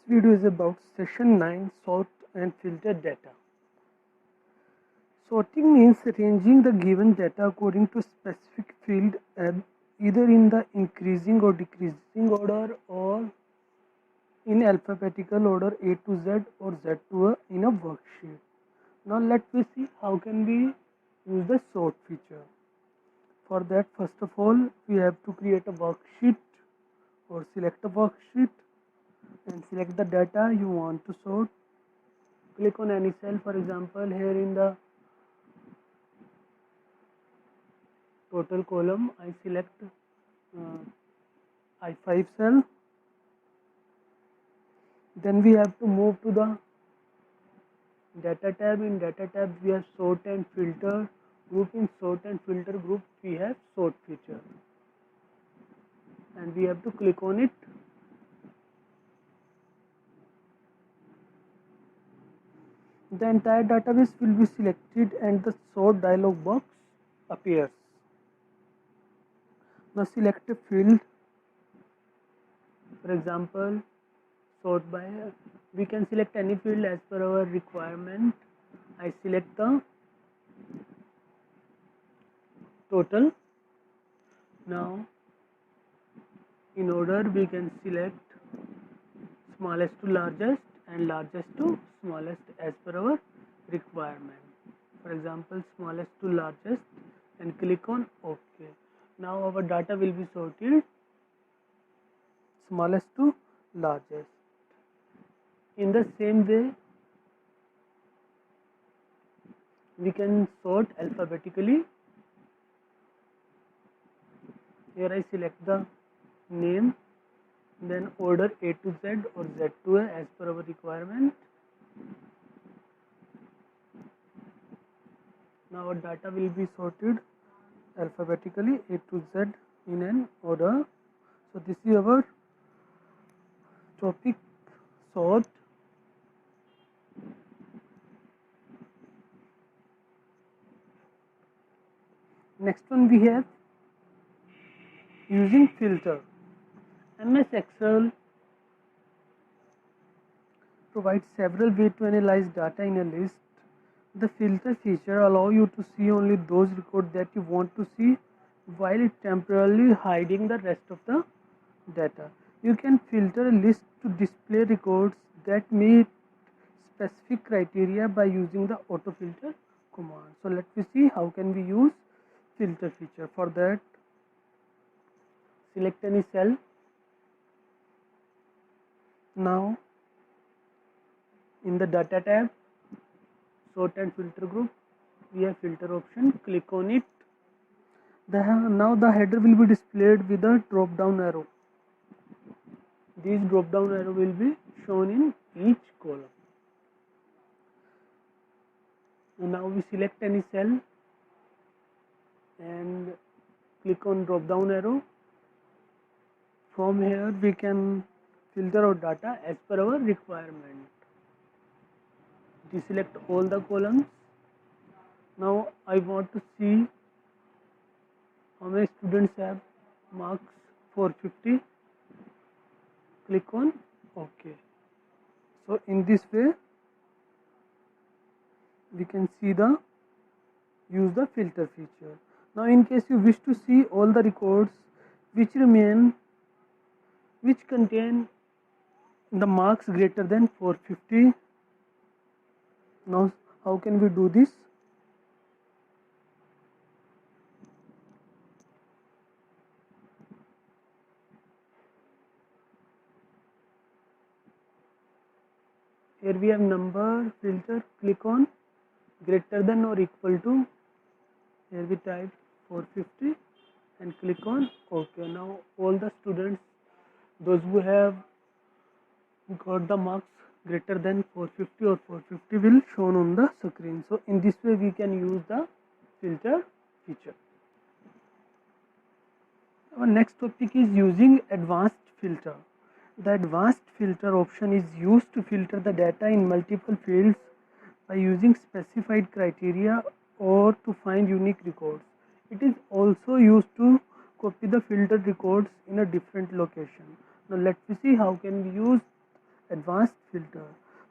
video is about session 9, sort and filter data. Sorting means arranging the given data according to specific field either in the increasing or decreasing order or in alphabetical order A to Z or Z to A in a worksheet. Now let me see how can we use the sort feature. For that, first of all, we have to create a worksheet or select a worksheet and select the data you want to sort. Click on any cell, for example here in the total column I select I5 cell. Then we have to move to the data tab. In data tab we have sort and filter group. In sort and filter group we have sort feature and we have to click on it. The entire database will be selected and the sort dialog box appears. Now select a field, for example sort by, we can select any field as per our requirement. I select the total. Now in order we can select smallest to largest and largest to smallest as per our requirement. For example smallest to largest and click on OK. Now our data will be sorted smallest to largest. In the same way we can sort alphabetically. Here I select the name, then order A to Z or Z to A as per our requirement. Now our data will be sorted alphabetically A to Z in an order. So this is our topic, sort. Next one we have using filter. MS Excel provides several ways to analyze data in a list. The filter feature allows you to see only those records that you want to see while it temporarily hiding the rest of the data. You can filter a list to display records that meet specific criteria by using the autofilter command. So let me see how can we use filter feature. For that, select any cell. Now in the data tab, sort and filter group, we have filter option. Click on it. Now the header will be displayed with a drop down arrow. These drop down arrow will be shown in each column. Now we select any cell and click on drop down arrow. From here we can filter our data as per our requirement. Deselect all the columns. Now I want to see how many students have marks 450. Click on OK. So in this way we can see use the filter feature. Now in case you wish to see all the records which contain the marks greater than 450. Now how can we do this? Here we have number filter. Click on greater than or equal to. Here we type 450 and click on OK. Now all the students, those who have got the marks greater than 450 or 450 will shown on the screen. So in this way we can use the filter feature. Our next topic is using advanced filter. The advanced filter option is used to filter the data in multiple fields by using specified criteria or to find unique records. It is also used to copy the filtered records in a different location. Now let me see how can we use advanced filter.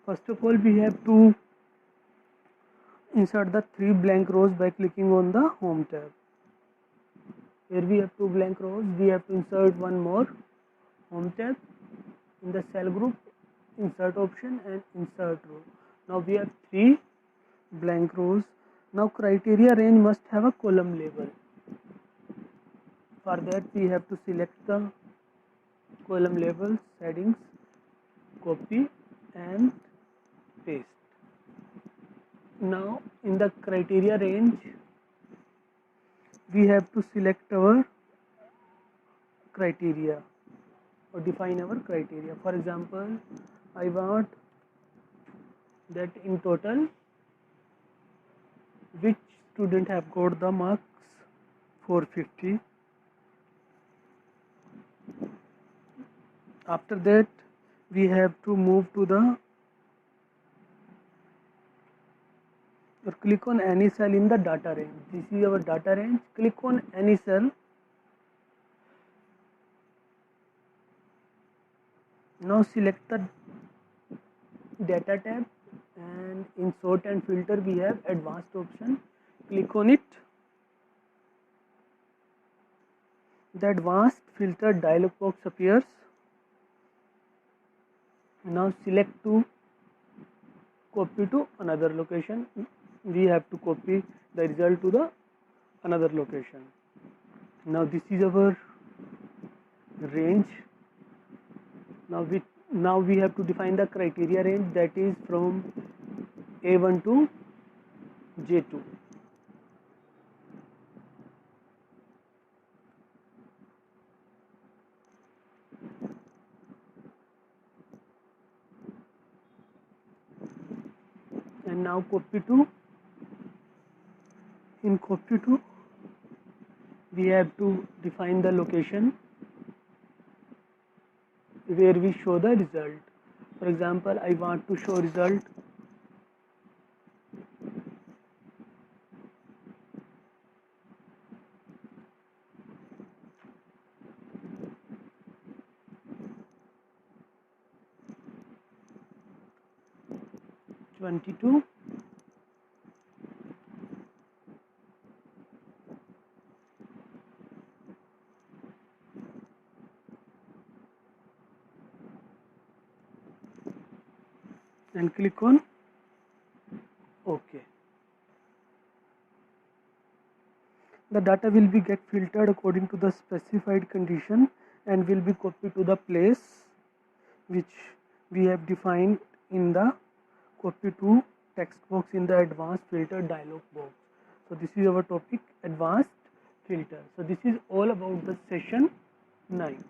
First of all, we have to insert the 3 blank rows by clicking on the home tab. Here we have 2 blank rows, we have to insert one more. Home tab, in the cell group, insert option and insert row. Now we have 3 blank rows. Now criteria range must have a column label. For that we have to select the column labels, headings, copy and paste. Now in the criteria range we have to select our criteria or define our criteria. For example, I want that in total which student have got the marks 450. After that we have to move to the or click on any cell in the data range. This is our data range. Click on any cell. Now select the data tab and in sort and filter we have advanced option. Click on it. The advanced filter dialog box appears. Now select to copy to another location. We have to copy the result to the another location. Now this is our range. Now we have to define the criteria range, that is from A1 to J2. And now copy to, in copy to we have to define the location where we show the result. For example, I want to show result (22) and click on OK. The data will be get filtered according to the specified condition and will be copied to the place which we have defined in the copy to text box in the advanced filter dialog box. So this is our topic, advanced filter. So this is all about the session 9.